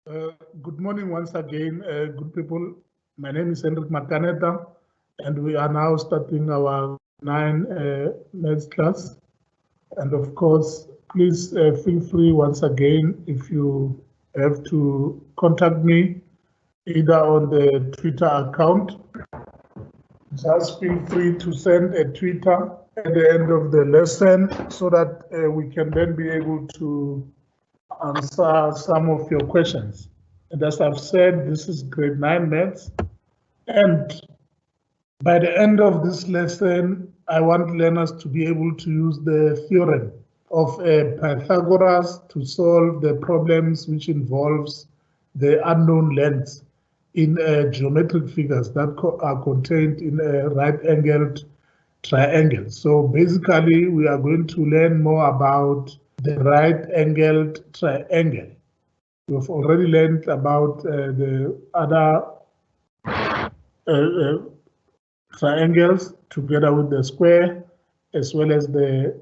Good morning once again, good people. My name is Hendrik Makaneta, and we are now starting our 9 maths class. And of course, please feel free once again if you have to contact me either on the Twitter account. Just feel free to send a Twitter at the end of the lesson so that we can then be able to answer some of your questions. And as I've said, this is grade 9 maths. And by the end of this lesson, I want learners to be able to use the theorem of Pythagoras to solve the problems which involves the unknown lengths in geometric figures that are contained in a right-angled triangle. So basically, we are going to learn more about the right-angled triangle. We've already learned about the other triangles together with the square as well as the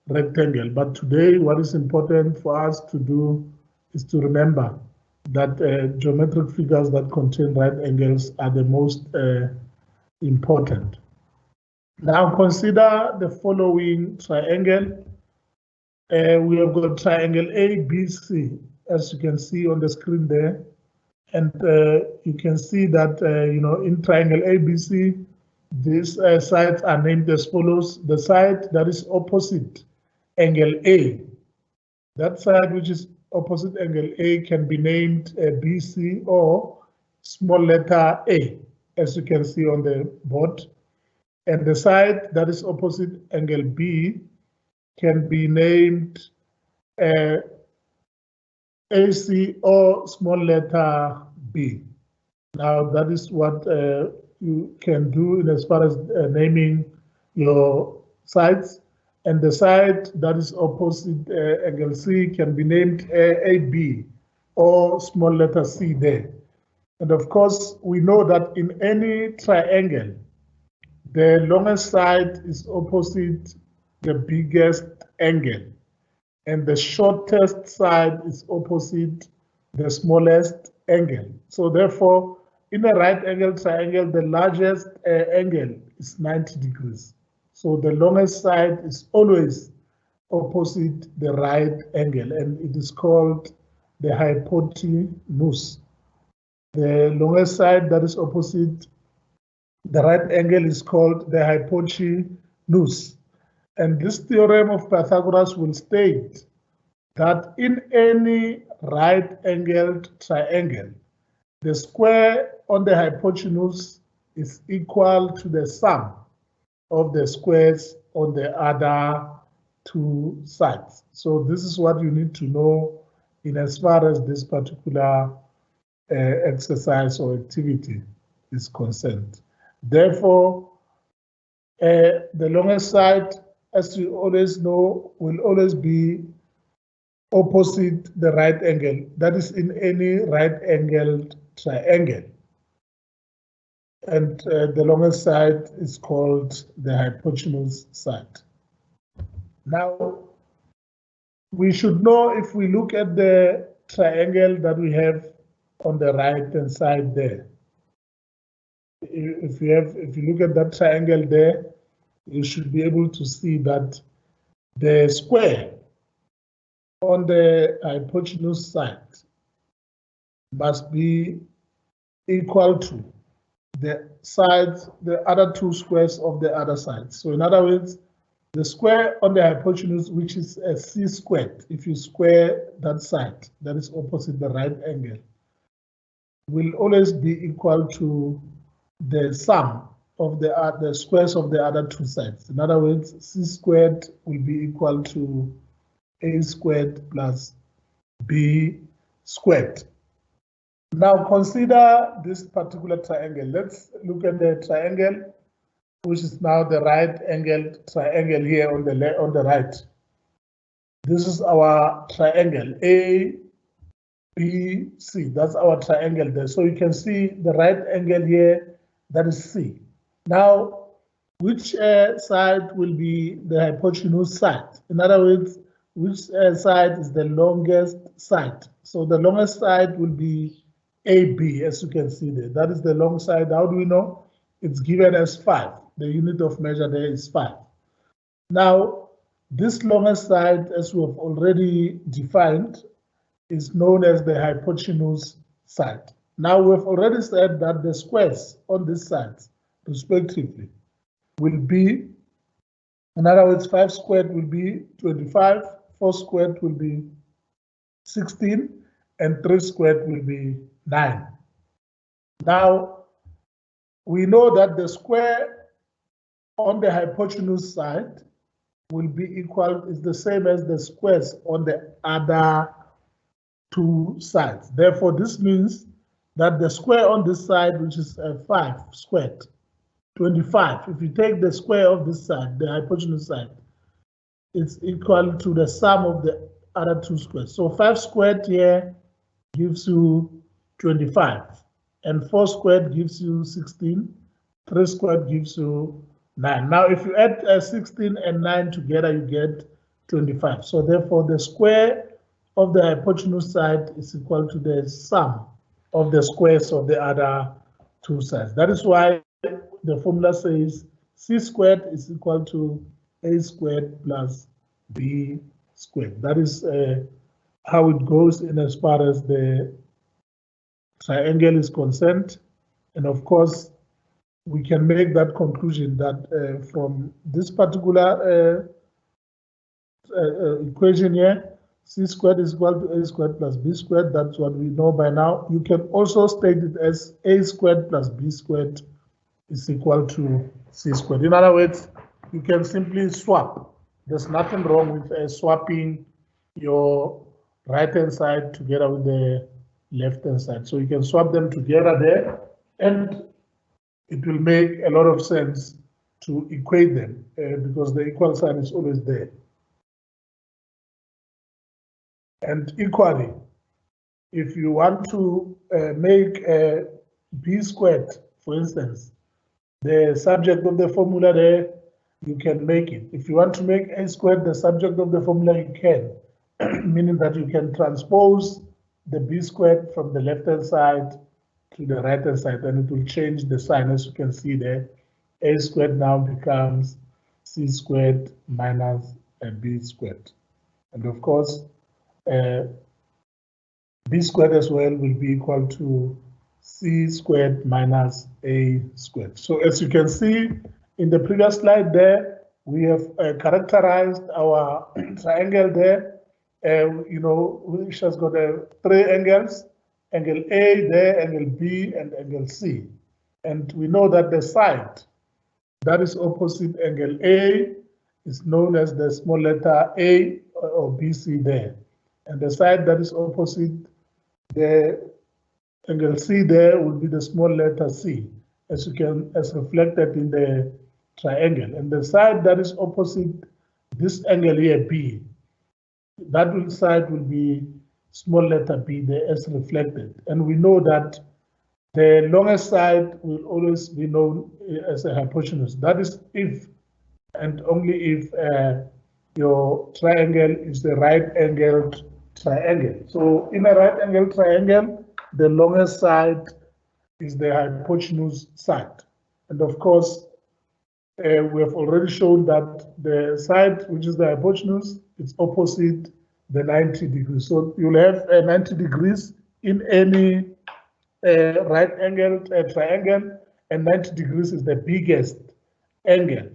rectangle. But today, what is important for us to do is to remember that geometric figures that contain right angles are the most important. Now consider the following triangle. We have got triangle ABC, as you can see on the screen there. And you can see that, in triangle ABC, these sides are named as follows. The side that is opposite angle A, that side which is opposite angle A can be named BC or small letter A, as you can see on the board. And the side that is opposite angle B can be named AC or small letter B. Now that is what you can do in as far as naming your sides. And the side that is opposite angle C can be named AB or small letter C there. And of course, we know that in any triangle, the longest side is opposite the biggest angle, and the shortest side is opposite the smallest angle. So therefore, in a right angle triangle, the largest angle is 90 degrees. So the longest side is always opposite the right angle, and it is called the hypotenuse. The longest side that is opposite the right angle is called the hypotenuse. And this theorem of Pythagoras will state that in any right-angled triangle, the square on the hypotenuse is equal to the sum of the squares on the other two sides. So this is what you need to know in as far as this particular exercise or activity is concerned. Therefore, the longest side, as you always know, will always be opposite the right angle. That is in any right-angled triangle. And the longest side is called the hypotenuse side. Now, we should know, if we look at the triangle that we have on the right-hand side there. If you look at that triangle there, you should be able to see that the square on the hypotenuse side must be equal to the sides, the other two squares of the other side. So in other words, the square on the hypotenuse, which is a c squared, if you square that side that is opposite the right angle, will always be equal to the sum of the squares of the other two sides. In other words, c squared will be equal to a squared plus b squared. Now consider this particular triangle. Let's look at the triangle, which is now the right-angled triangle here on the right. This is our triangle A, B, C. That's our triangle there. So you can see the right angle here, that is C. Now, which side will be the hypotenuse side? In other words, which side is the longest side. So the longest side will be AB, as you can see there. That is the long side. How do we know? It's given as 5. The unit of measure there is 5. Now, this longest side, as we have already defined, is known as the hypotenuse side. Now, we've already said that the squares on this side, respectively, will be, in other words, 5 squared will be 25, 4 squared will be 16, and 3 squared will be 9. Now, we know that the square on the hypotenuse side will be equal, is the same as the squares on the other two sides. Therefore, this means that the square on this side, which is 5 squared, 25, if you take the square of this side, the hypotenuse side, it's equal to the sum of the other two squares. So 5 squared here gives you 25, and 4 squared gives you 16, 3 squared gives you 9. Now, if you add 16 and 9 together, you get 25. So therefore, the square of the hypotenuse side is equal to the sum of the squares of the other two sides. That is why the formula says c squared is equal to a squared plus b squared. That is how it goes in as far as the triangle is concerned. And of course, we can make that conclusion that from this particular equation here, c squared is equal to a squared plus b squared. That's what we know by now. You can also state it as a squared plus b squared is equal to c squared. In other words, you can simply swap. There's nothing wrong with swapping your right-hand side together with the left-hand side. So you can swap them together there, and it will make a lot of sense to equate them because the equal sign is always there. And equally, if you want to make b squared, for instance, the subject of the formula there, you can make it. If you want to make a squared the subject of the formula, you can, meaning that you can transpose the b squared from the left-hand side to the right-hand side, and it will change the sign. As you can see there, a squared now becomes c squared minus b squared. And of course, b squared as well will be equal to c squared minus a squared. So as you can see in the previous slide there, we have characterized our triangle there, which has got 3 angles, angle A there, angle B, and angle C. And we know that the side that is opposite angle A is known as the small letter A or BC there. And the side that is opposite the angle C there will be the small letter C, as reflected in the triangle. And the side that is opposite this angle here, B, that side will be small letter b there as reflected. And we know that the longest side will always be known as a hypotenuse. That is if and only if your triangle is the right-angled triangle. So in a right-angled triangle, the longest side is the hypotenuse side. And of course, we have already shown that the side which is the hypotenuse is opposite the 90 degrees. So you'll have 90 degrees in any right-angled triangle, and 90 degrees is the biggest angle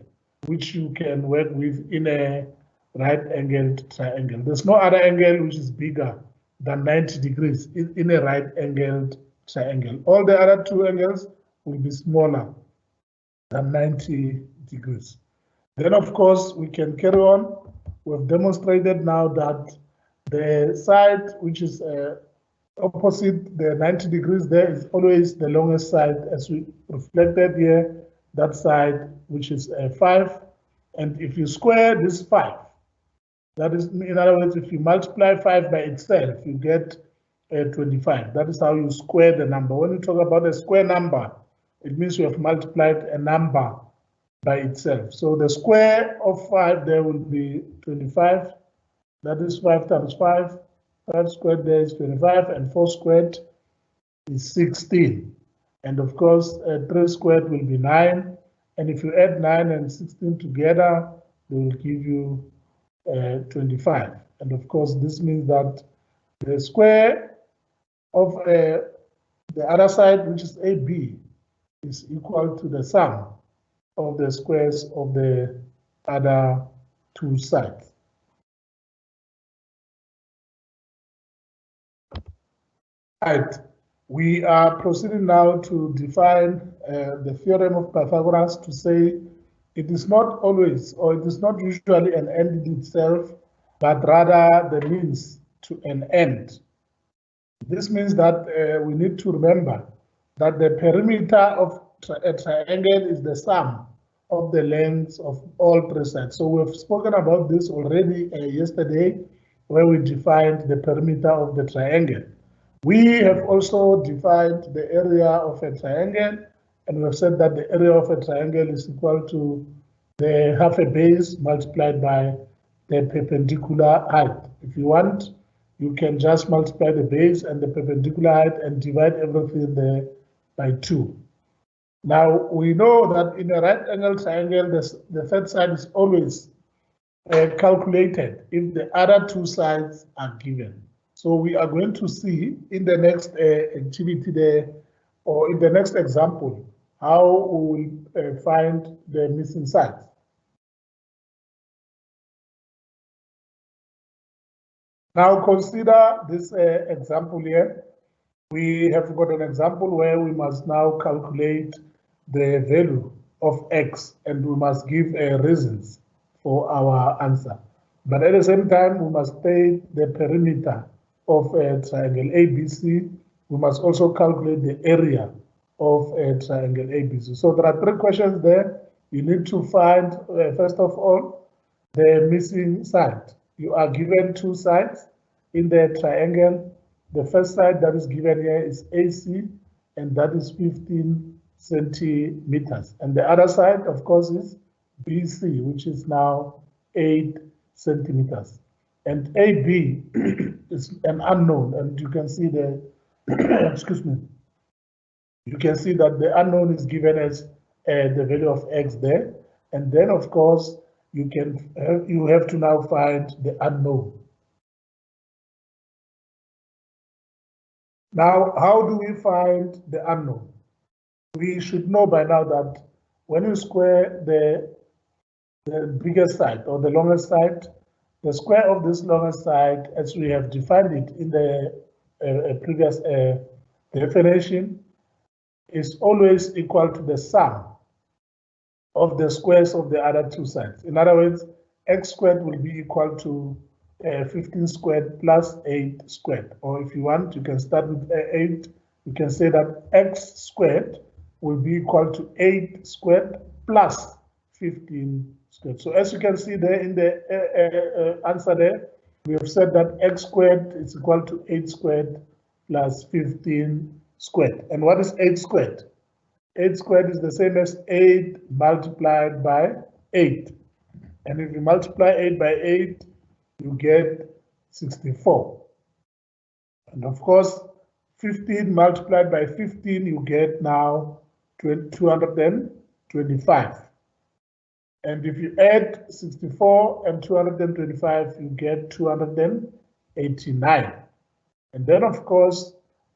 which you can work with in a right-angled triangle. There's no other angle which is bigger than 90 degrees in a right-angled triangle. All the other two angles will be smaller than 90 degrees. Then, of course, we can carry on. We've demonstrated now that the side which is opposite the 90 degrees there is always the longest side, as we reflected here, that side which is 5. And if you square this 5, that is, in other words, if you multiply 5 by itself, you get 25. That is how you square the number. When you talk about a square number, it means you have multiplied a number by itself. So the square of 5 there will be 25, That is 5 times 5. 5 squared there is 25, and 4 squared is 16. And of course, 3 squared will be 9. And if you add 9 and 16 together, they will give you 25. And of course, this means that the square of the other side, which is AB, is equal to the sum of the squares of the other two sides. Right. We are proceeding now to define the theorem of Pythagoras to say it is not always, or it is not usually an end in itself, but rather the means to an end. This means that we need to remember that the perimeter of a triangle is the sum of the lengths of all three sides. So we've spoken about this already yesterday, where we defined the perimeter of the triangle. We have also defined the area of a triangle, and we've said that the area of a triangle is equal to the half a base multiplied by the perpendicular height. If you want, you can just multiply the base and the perpendicular height and divide everything there by 2. Now, we know that in a right angle triangle, the third side is always calculated if the other two sides are given. So we are going to see in the next activity there, or in the next example, how we will find the missing sides. Now consider this example here. We have got an example where we must now calculate the value of x, and we must give reasons for our answer. But at the same time, we must state the perimeter of a triangle ABC. We must also calculate the area of a triangle ABC. So there are 3 questions there. You need to find, first of all, the missing side. You are given 2 sides in the triangle. The first side that is given here is AC, and that is 15 centimeters. And the other side, of course, is BC, which is now 8 centimeters. And AB is an unknown, and you can see the, excuse me, you can see that the unknown is given as the value of x there. And then, of course, you have to now find the unknown. Now, how do we find the unknown? We should know by now that when you square the biggest side or the longest side, the square of this longest side, as we have defined it in the previous definition, is always equal to the sum of the squares of the other two sides. In other words, x squared will be equal to 15 squared plus 8 squared. Or if you want, you can start with 8. You can say that x squared will be equal to 8 squared plus 15 squared. So as you can see there in the answer there, we have said that x squared is equal to 8 squared plus 15 squared. And what is 8 squared? 8 squared is the same as 8 multiplied by 8. And if you multiply 8 by 8, you get 64. And of course, 15 multiplied by 15, you get now 225. And if you add 64 and 225, you get 289. And then, of course,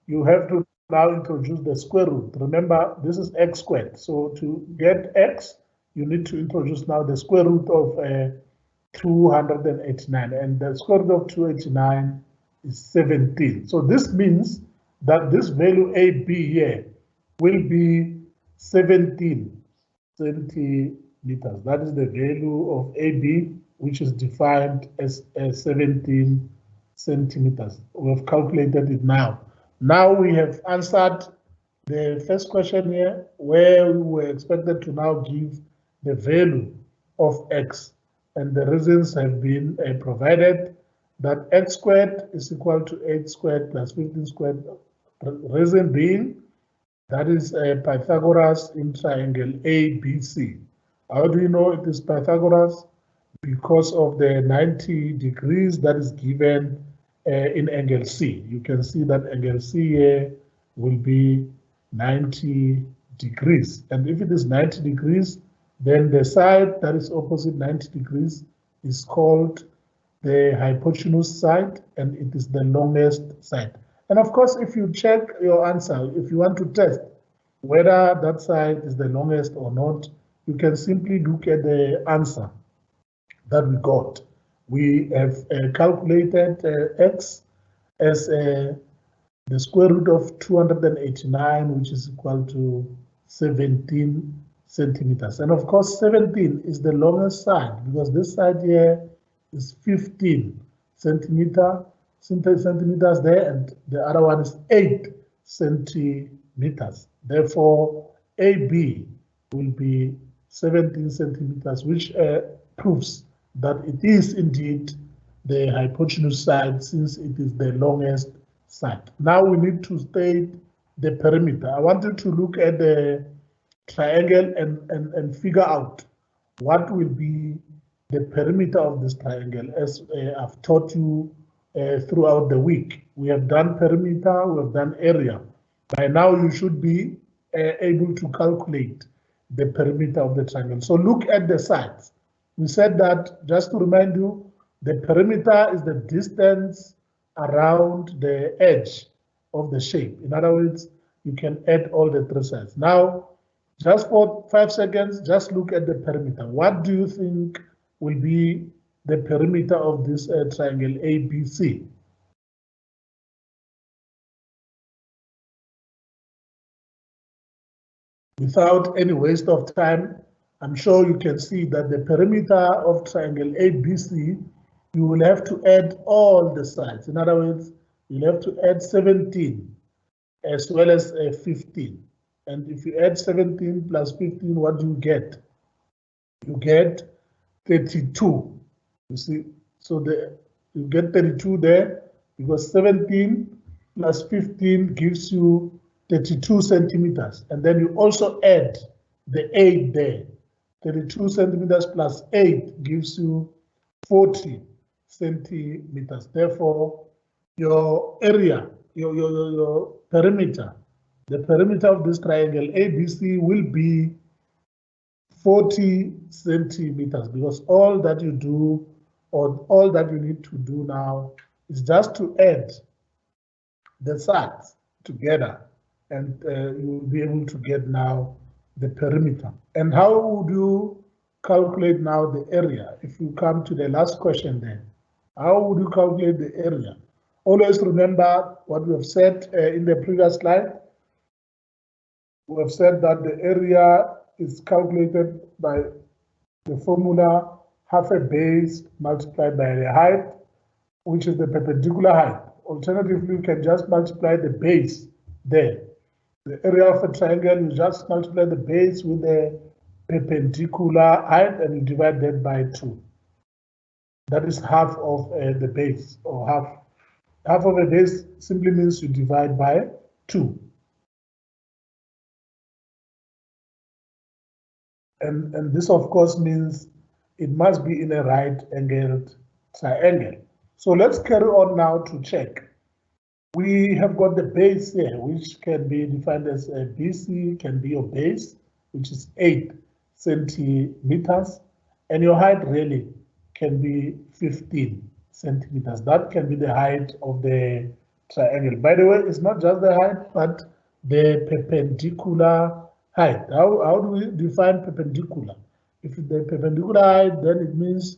you have to now introduce the square root. Remember, this is x squared. So to get x, you need to introduce now the square root of 289. And the square root of 289 is 17. So this means that this value AB here will be 17 centimeters. That is the value of AB, which is defined as 17 centimeters. We have calculated it now. Now we have answered the first question here, where we were expected to now give the value of x. And the reasons have been provided that x squared is equal to 8 squared plus 15 squared. Reason being, that is Pythagoras in triangle ABC. How do you know it is Pythagoras? because of the 90 degrees that is given in angle C. You can see that angle C here will be 90 degrees. And if it is 90 degrees, then the side that is opposite 90 degrees is called the hypotenuse side, and it is the longest side. And of course, if you check your answer, if you want to test whether that side is the longest or not, you can simply look at the answer that we got. We have calculated x as the square root of 289, which is equal to 17 centimeters. And of course, 17 is the longest side because this side here is 15 centimeters there, and the other one is 8 centimeters. Therefore, AB will be 17 centimeters, which proves that it is indeed the hypotenuse side since it is the longest side. Now we need to state the perimeter. I want you to look at the triangle and figure out what will be the perimeter of this triangle, as I've taught you throughout the week. We have done perimeter, we have done area. By now you should be able to calculate the perimeter of the triangle. So look at the sides. We said that, just to remind you, the perimeter is the distance around the edge of the shape. In other words, you can add all the three sides. Now, just for 5 seconds, just look at the perimeter. What do you think will be the perimeter of this triangle ABC? Without any waste of time, I'm sure you can see that the perimeter of triangle ABC, you will have to add all the sides. In other words, you'll have to add 17 as well as 15. And if you add 17 plus 15, what do you get? You get 32. You see, so you get 32 there because 17 plus 15 gives you 32 centimeters. And then you also add the 8 there. 32 centimeters plus 8 gives you 40 centimeters. Therefore, your area, your perimeter, the perimeter of this triangle ABC will be 40 centimeters, because all that you do, or all that you need to do now, is just to add the sides together, and you will be able to get now the perimeter. And how would you calculate now the area? If you come to the last question then, how would you calculate the area? Always remember what we have said in the previous slide. We have said that the area is calculated by the formula half a base multiplied by the height, which is the perpendicular height. Alternatively, you can just multiply the base there. The area of a triangle, you just multiply the base with the perpendicular height and you divide that by 2. That is half of the base, or half of a base simply means you divide by 2. And this, of course, means it must be in a right-angled triangle. So let's carry on now to check. We have got the base here, which can be defined as BC, can be your base, which is 8 centimeters, and your height really can be 15 centimeters. That can be the height of the triangle. By the way, it's not just the height, but the perpendicular height. How do we define perpendicular? If the perpendicular height, then it means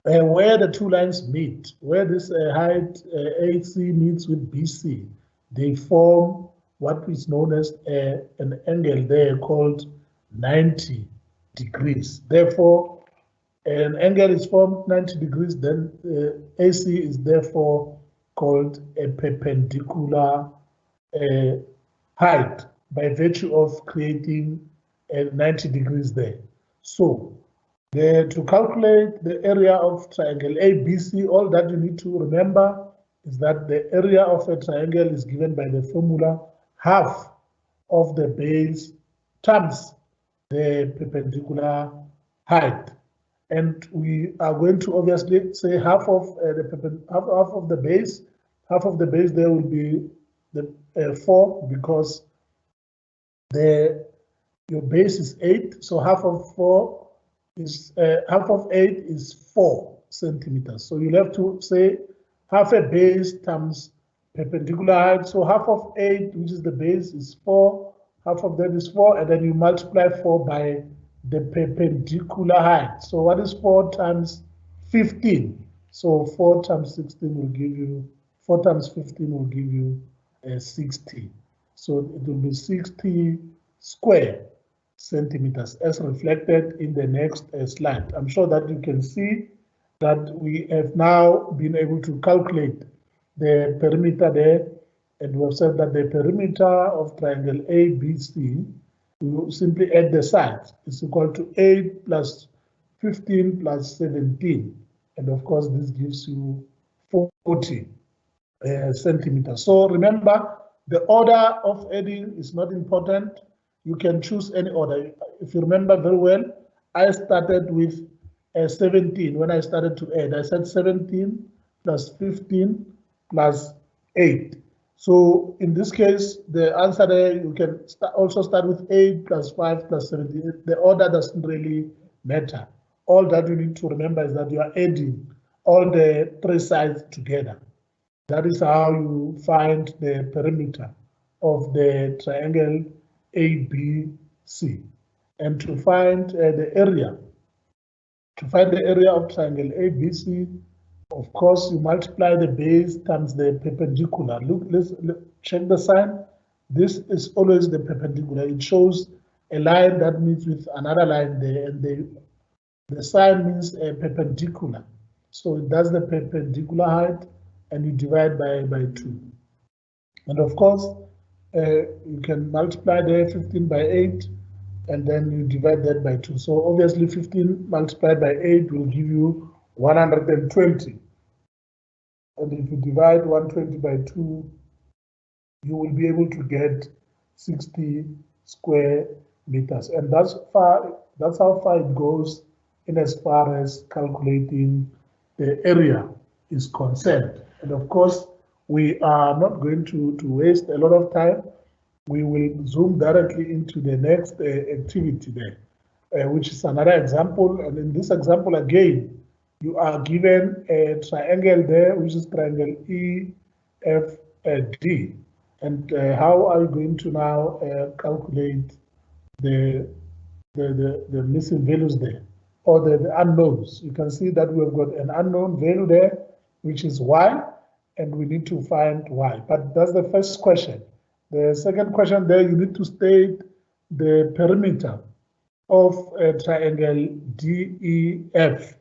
where the two lines meet, where this height AC meets with BC, they form what is known as an angle there called 90 degrees. Therefore, an angle is formed 90 degrees, then AC is therefore called a perpendicular height by virtue of creating 90 degrees there. So, to calculate the area of triangle ABC, all that you need to remember is that the area of a triangle is given by the formula half of the base times the perpendicular height. and we are going to obviously say half of the base. Half of the base there will be the 4, because your base is 8, so half of 8 is 4 centimeters. So you'll have to say half a base times perpendicular height. So half of 8, which is the base, is 4. Half of that is 4, and then you multiply 4 by the perpendicular height. So what is 4 times 15? So 4 times 16 will give you 4 times 15 will give you 60. So it will be 60 square centimeters, as reflected in the next slide. I'm sure that you can see that we have now been able to calculate the perimeter there, and we have said that the perimeter of triangle ABC, we will simply add the sides, is equal to 8 plus 15 plus 17, and of course this gives you 40 centimeters. So remember, the order of adding is not important. You can choose any order. If you remember very well, I started with 17 when I started to add. I said 17 plus 15 plus 8. So in this case, the answer there, you can also start with 8 plus 5 plus 17. The order doesn't really matter. All that you need to remember is that you are adding all the 3 sides together. That is how you find the perimeter of the triangle ABC. And to find the area of triangle ABC, of course, you multiply the base times the perpendicular. Let's check the sign. This is always the perpendicular. It shows a line that meets with another line there, and the sign means a perpendicular. So it does the perpendicular height, and you divide by 2. And of course, you can multiply there 15 by 8, and then you divide that by 2. So obviously 15 multiplied by 8 will give you 120. And if you divide 120 by 2, you will be able to get 60 square meters. And that's how far it goes in as far as calculating the area is concerned. And of course, we are not going to waste a lot of time. We will zoom directly into the next activity there, which is another example. And in this example, again, you are given a triangle there, which is triangle EFD. And how are you going to now calculate the missing values there, or the unknowns? You can see that we have got an unknown value there, which is y, and we need to find y. But that's the first question. The second question there, you need to state the perimeter of a triangle DEF.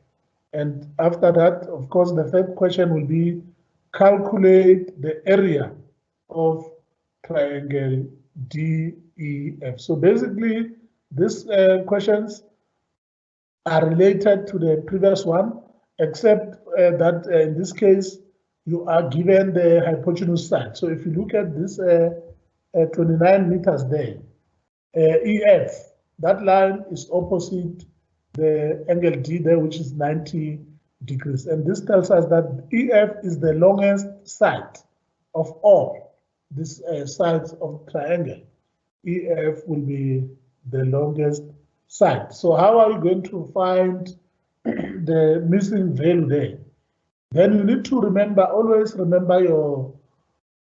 And after that, of course, the third question will be calculate the area of triangle DEF. So basically, these questions are related to the previous one, except that in this case, you are given the hypotenuse side. So if you look at this 29 meters there, EF, that line is opposite the angle D there, which is 90 degrees. And this tells us that EF is the longest side of all these sides of triangle. EF will be the longest side. So how are you going to find the missing value there? Then you need to remember, always remember your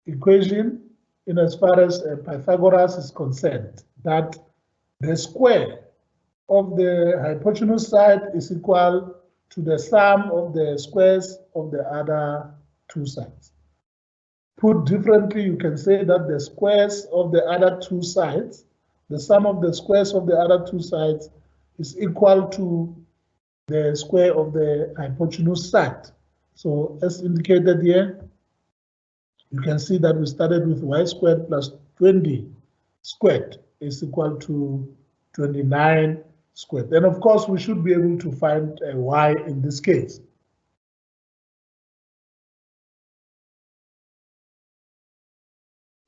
equation in as far as Pythagoras is concerned, that the square of the hypotenuse side is equal to the sum of the squares of the other 2 sides. Put differently, you can say that the squares of the other 2 sides, the sum of the squares of the other 2 sides is equal to the square of the hypotenuse side. So as indicated here, you can see that we started with y squared plus 20 squared is equal to 29 squared. Then of course we should be able to find y in this case.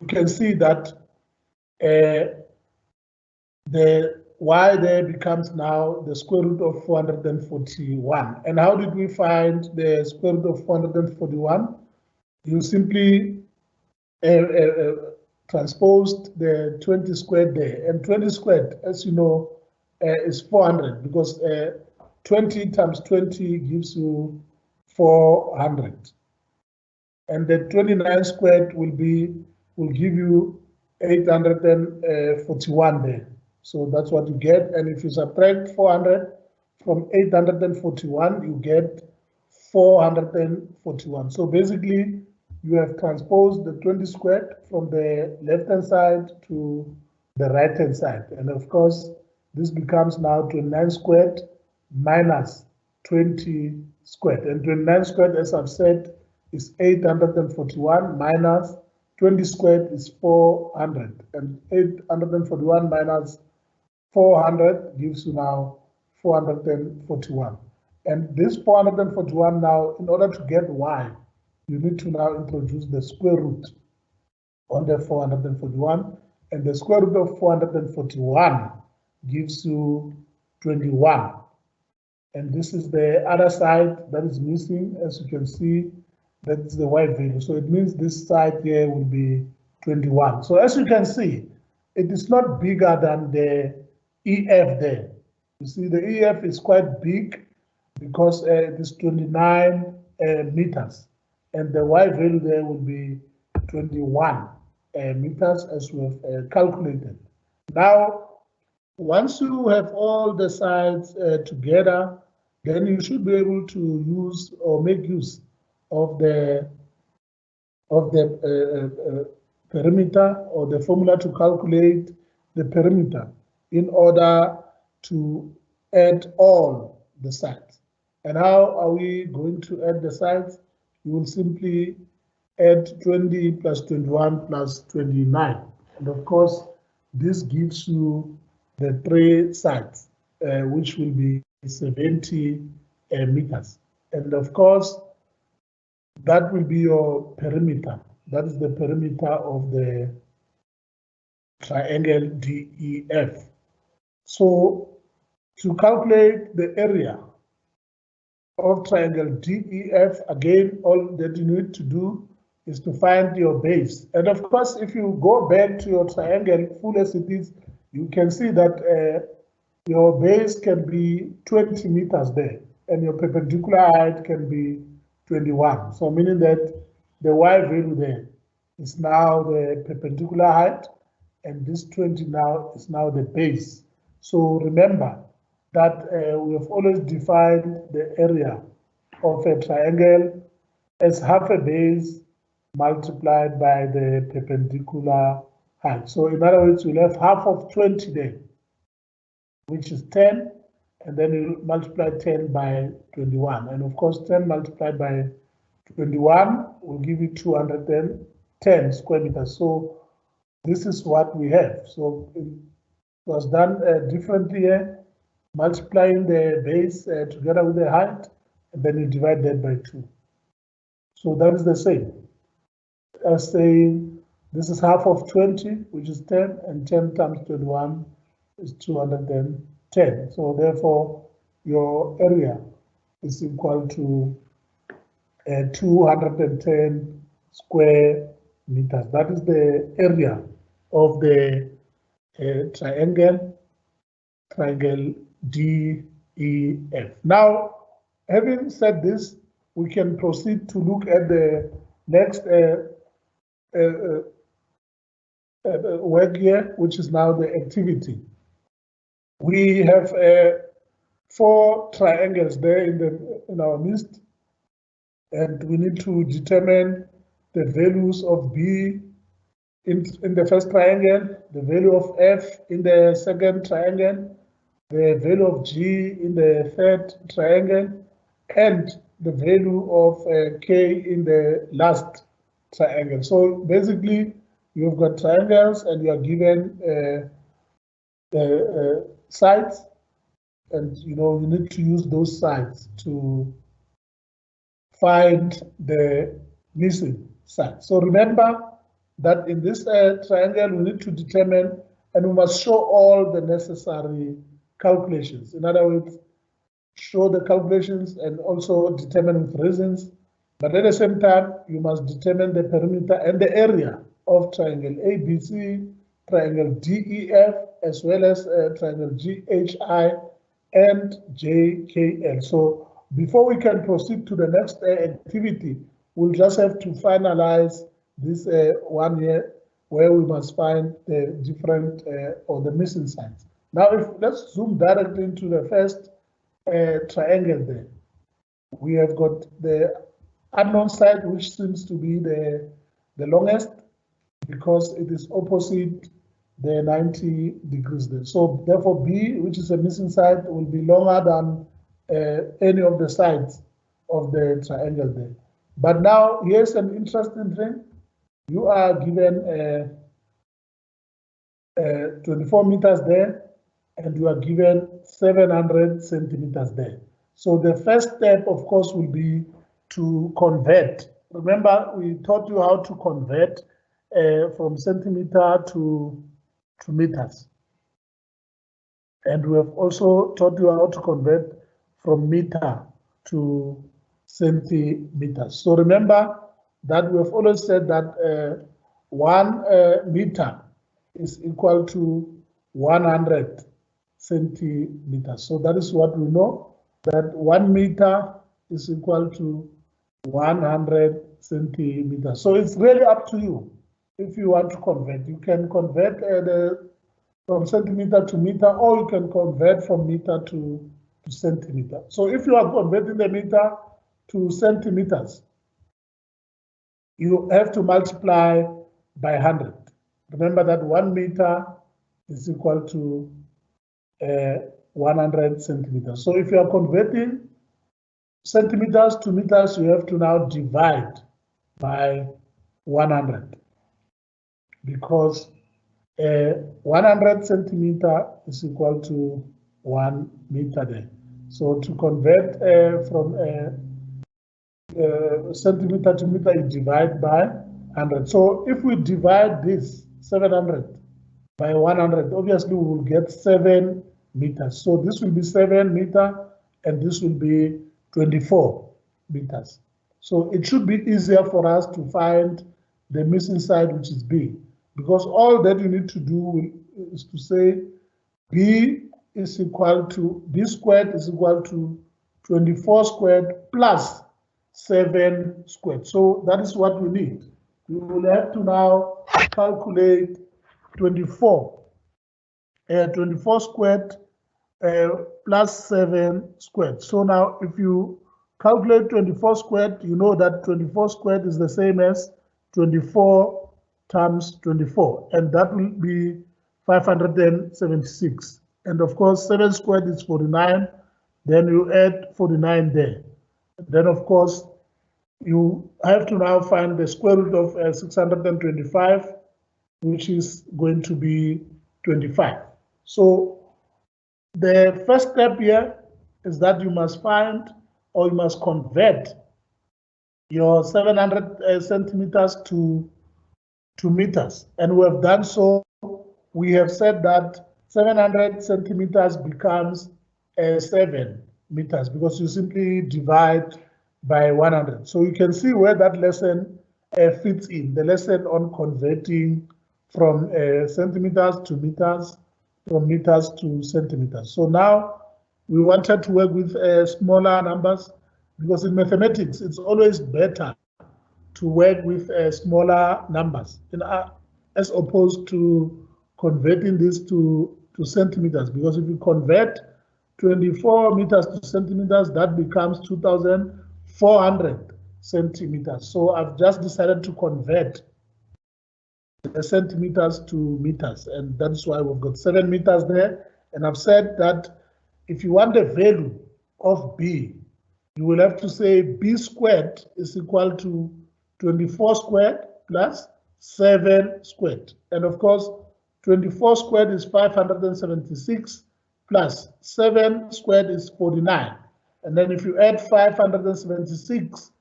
You can see that the y there becomes now the square root of 441. And how did we find the square root of 441? You simply transposed the 20 squared there. And 20 squared, as you know, is 400, because 20 times 20 gives you 400. And the 29 squared will give you 841 there. So that's what you get. And if you subtract 400 from 841, you get 441. So basically, you have transposed the 20 squared from the left-hand side to the right-hand side. And of course, this becomes now 29 squared minus 20 squared. And 29 squared, as I've said, is 841 minus 20 squared is 400. And 841 minus 400 gives you now 441. And this 441 now, in order to get y, you need to now introduce the square root on the 441. And the square root of 441 gives you 21. And this is the other side that is missing. As you can see, that's the y value. So it means this side here will be 21. So as you can see, it is not bigger than the EF there. You see, the EF is quite big because it is 29 meters. And the y value there will be 21 meters, as we have calculated. Now, once you have all the sides together, then you should be able to use or make use of the perimeter, or the formula to calculate the perimeter, in order to add all the sides. And how are we going to add the sides? You will simply add 20 plus 21 plus 29. And of course, this gives you the 3 sides, which will be 70 meters. And of course, that will be your perimeter. That is the perimeter of the triangle DEF. So to calculate the area of triangle DEF, again, all that you need to do is to find your base. And of course, if you go back to your triangle full as it is, you can see that your base can be 20 meters there, and your perpendicular height can be 21. So meaning that the y value there is now the perpendicular height, and this 20 now is now the base. So remember that we have always defined the area of a triangle as half a base multiplied by the perpendicular height. So in other words, you'll have half of 20 there, which is 10, and then you multiply 10 by 21. And of course, 10 multiplied by 21 will give you 210 square meters. So this is what we have. So it was done differently here, multiplying the base together with the height, and then you divide that by 2. So that is the same as saying this is half of 20, which is 10, and 10 times 21 is 210. So therefore, your area is equal to 210 square meters. That is the area of the triangle DEF. Now, having said this, we can proceed to look at the next work here, which is now the activity. We have 4 triangles there in our list, and we need to determine the values of B in the first triangle, the value of F in the second triangle, the value of G in the third triangle, and the value of K in the last triangle. So basically, you've got triangles and you are given sides, and you need to use those sides to find the missing side. So remember that in this triangle, we need to determine and we must show all the necessary calculations. In other words, show the calculations and also determine with reasons. But at the same time, you must determine the perimeter and the area of triangle ABC, triangle DEF, as well as triangle GHI and JKL. So before we can proceed to the next activity, we'll just have to finalize this one here, where we must find the different or the missing sides. Now, let's zoom directly into the first triangle there. We have got the unknown side, which seems to be the longest because it is opposite the 90 degrees there. So therefore B, which is a missing side, will be longer than any of the sides of the triangle there. But now here's an interesting thing. You are given 24 meters there, and you are given 700 centimeters there. So the first step, of course, will be to convert. Remember, we taught you how to convert from centimeter to meters. And we have also taught you how to convert from meter to centimeters. So remember that we have always said that 1 meter is equal to 100 centimeters. So that is what we know, that 1 meter is equal to 100 centimeters. So it's really up to you. If you want to convert, you can convert from centimeter to meter, or you can convert from meter to centimeter. So if you are converting the meter to centimeters, you have to multiply by 100. Remember that 1 meter is equal to 100 centimeters. So if you are converting centimeters to meters, you have to now divide by 100, because 100 centimeter is equal to 1 meter there. So to convert from centimeter to meter, you divide by 100. So if we divide this 700 by 100, obviously we will get 7 meters. So this will be 7 meters, and this will be 24 meters. So it should be easier for us to find the missing side, which is B, because all that you need to do is to say B is equal to, B squared is equal to 24 squared plus 7 squared. So that is what we need. We will have to now calculate 24 squared plus 7 squared. So now if you calculate 24 squared, you know that 24 squared is the same as 24 times 24, and that will be 576. And of course, 7 squared is 49. Then you add 49 there. Then of course, you have to now find the square root of 625, which is going to be 25. So the first step here is that you must find, or you must convert your 700 centimeters to meters. And we have done so. We have said that 700 centimeters becomes 7 meters, because you simply divide by 100. So you can see where that lesson fits in, the lesson on converting from centimeters to meters, from meters to centimeters. So now we wanted to work with smaller numbers, because in mathematics it's always better to work with smaller numbers as opposed to converting this to centimeters, because if you convert 24 meters to centimeters, that becomes 2,400 centimeters. So I've just decided to convert the centimeters to meters, and that's why we've got 7 meters there. And I've said that if you want the value of B, you will have to say B squared is equal to 24 squared plus 7 squared. And of course, 24 squared is 576 plus 7 squared is 49. And then if you add 576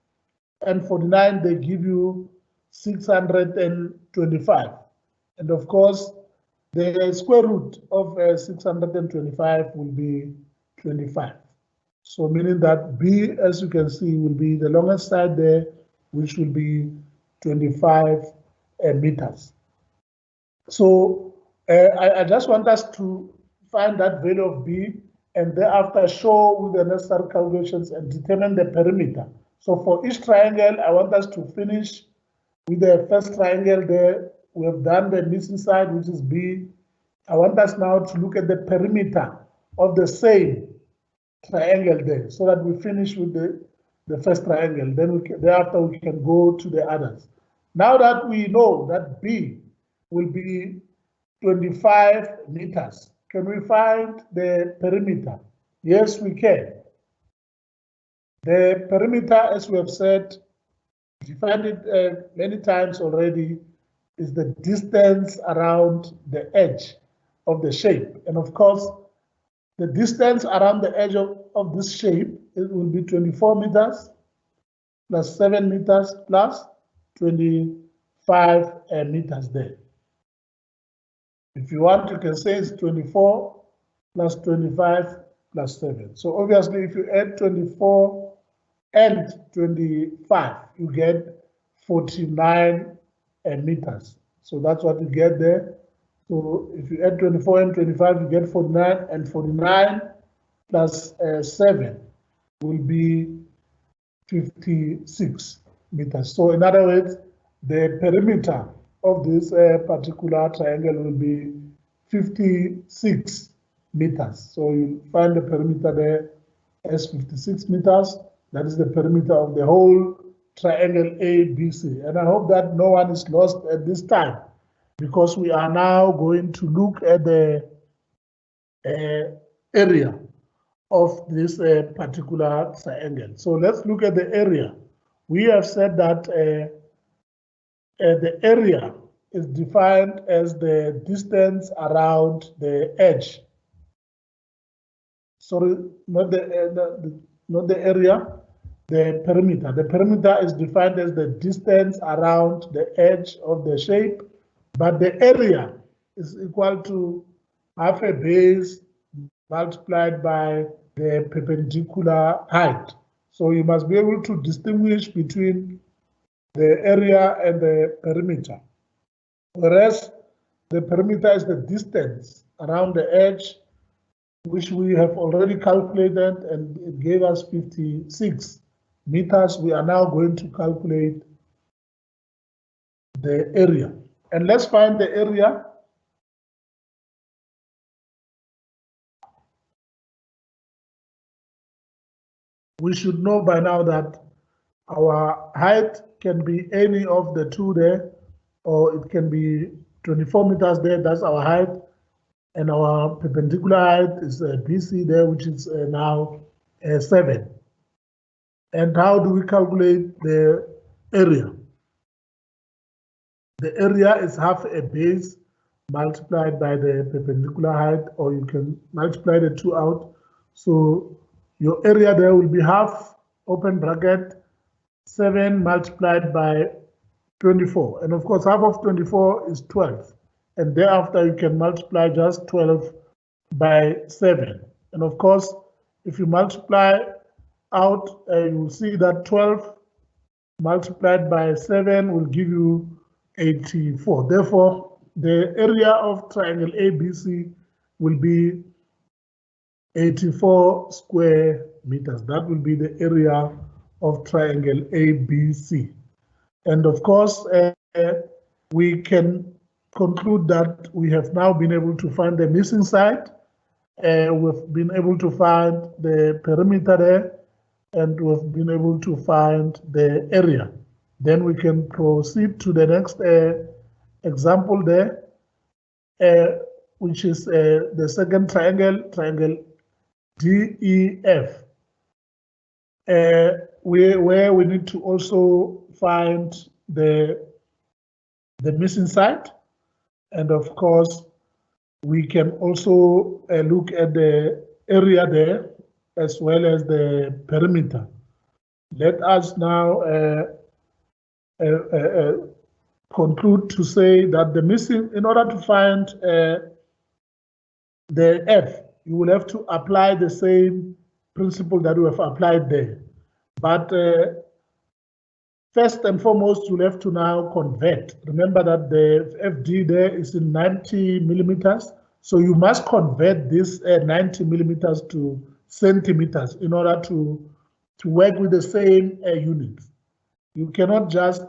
and 49, they give you 625. And of course, the square root of 625 will be 25. So meaning that B, as you can see, will be the longest side there, which will be 25 meters. So I just want us to find that value of B and thereafter show with the necessary calculations and determine the perimeter. So for each triangle, I want us to finish with the first triangle there. We have done the missing side, which is B. I want us now to look at the perimeter of the same triangle there, so that we finish with the first triangle. Then thereafter we can go to the others. Now that we know that B will be 25 meters, can we find the perimeter? Yes, we can. The perimeter, as we have said, defined it many times already, is the distance around the edge of the shape. And of course, the distance around the edge of this shape, it will be 24 meters plus 7 meters plus 25 meters there. If you want, you can say it's 24 plus 25 plus 7. So obviously, if you add 24 and 25, you get 49 meters. So that's what you get there. So if you add 24 and 25, you get 49, and 49 plus 7 will be 56 meters. So in other words, the perimeter of this particular triangle will be 56 meters. So you find the perimeter there as 56 meters. That is the perimeter of the whole triangle ABC. And I hope that no one is lost at this time, because we are now going to look at the area of this particular triangle. So let's look at the area. We have said that the area is defined as the distance around the edge. Sorry, not the area, the perimeter. The perimeter is defined as the distance around the edge of the shape, but the area is equal to half a base multiplied by the perpendicular height. So you must be able to distinguish between the area and the perimeter. Whereas the perimeter is the distance around the edge, which we have already calculated, and it gave us 56 meters. We are now going to calculate the area. And let's find the area. We should know by now that our height can be any of the two there, or it can be 24 meters there, that's our height. And our perpendicular height is BC there, which is now 7. And how do we calculate the area? The area is half a base multiplied by the perpendicular height, or you can multiply the two out. So your area there will be half, open bracket, 7 multiplied by 24. And of course, half of 24 is 12. And thereafter, you can multiply just 12 by 7. And of course, if you multiply out, you will see that 12 multiplied by 7 will give you 84. Therefore, the area of triangle ABC will be 84 square meters. That will be the area of triangle ABC. And of course, we can conclude that we have now been able to find the missing side. We've been able to find the perimeter there, and we've been able to find the area. Then we can proceed to the next example there, which is the second triangle, triangle DEF, where we need to also find the missing side. And of course, we can also look at the area there as well as the perimeter. Let us now conclude to say that in order to find the F, you will have to apply the same principle that we have applied there. But first and foremost, you'll have to now convert. Remember that the FD there is in 90 millimeters. So you must convert this 90 millimeters to centimeters in order to work with the same units. You cannot just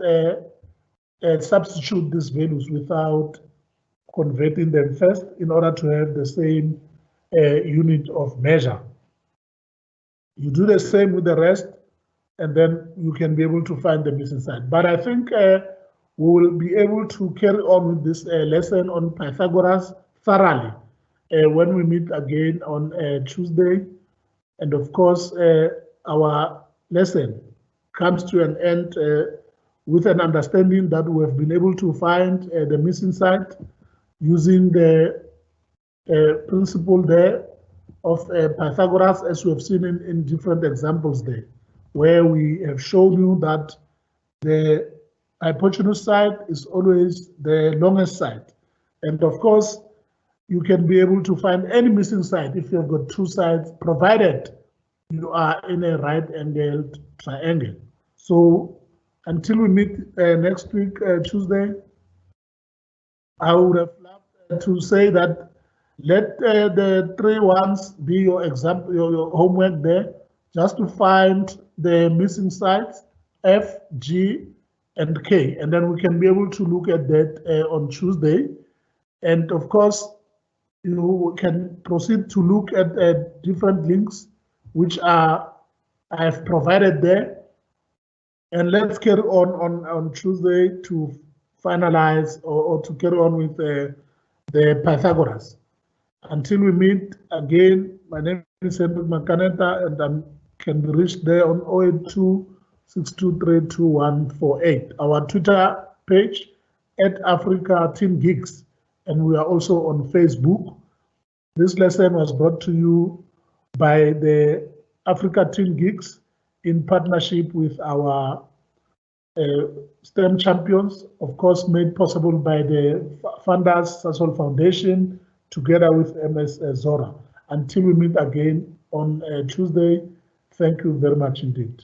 substitute these values without converting them first in order to have the same unit of measure. You do the same with the rest, and then you can be able to find the missing side. But I think we will be able to carry on with this lesson on Pythagoras thoroughly when we meet again on Tuesday. And of course, our lesson comes to an end with an understanding that we have been able to find the missing side using the principle there of Pythagoras, as we have seen in different examples there, where we have shown you that the hypotenuse side is always the longest side. And of course, you can be able to find any missing side if you've got two sides, provided you are in a right-angled triangle. So until we meet next week, Tuesday, I would have loved to say that let the 3 ones be your example, your homework there, just to find the missing sides, F, G, and K. And then we can be able to look at that on Tuesday. And of course, you can proceed to look at different links which I have provided there. And let's carry on Tuesday to finalize or to carry on with the Pythagoras. Until we meet again, my name is Hendrik Makaneta, and I can be reached there on 082-623-2148. Our Twitter page @AfricaTeenGeeks, and we are also on Facebook. This lesson was brought to you by the Africa Teen Geeks in partnership with our STEM champions, of course, made possible by the funders, Sasol Foundation, together with MS Zora. Until we meet again on Tuesday, thank you very much indeed.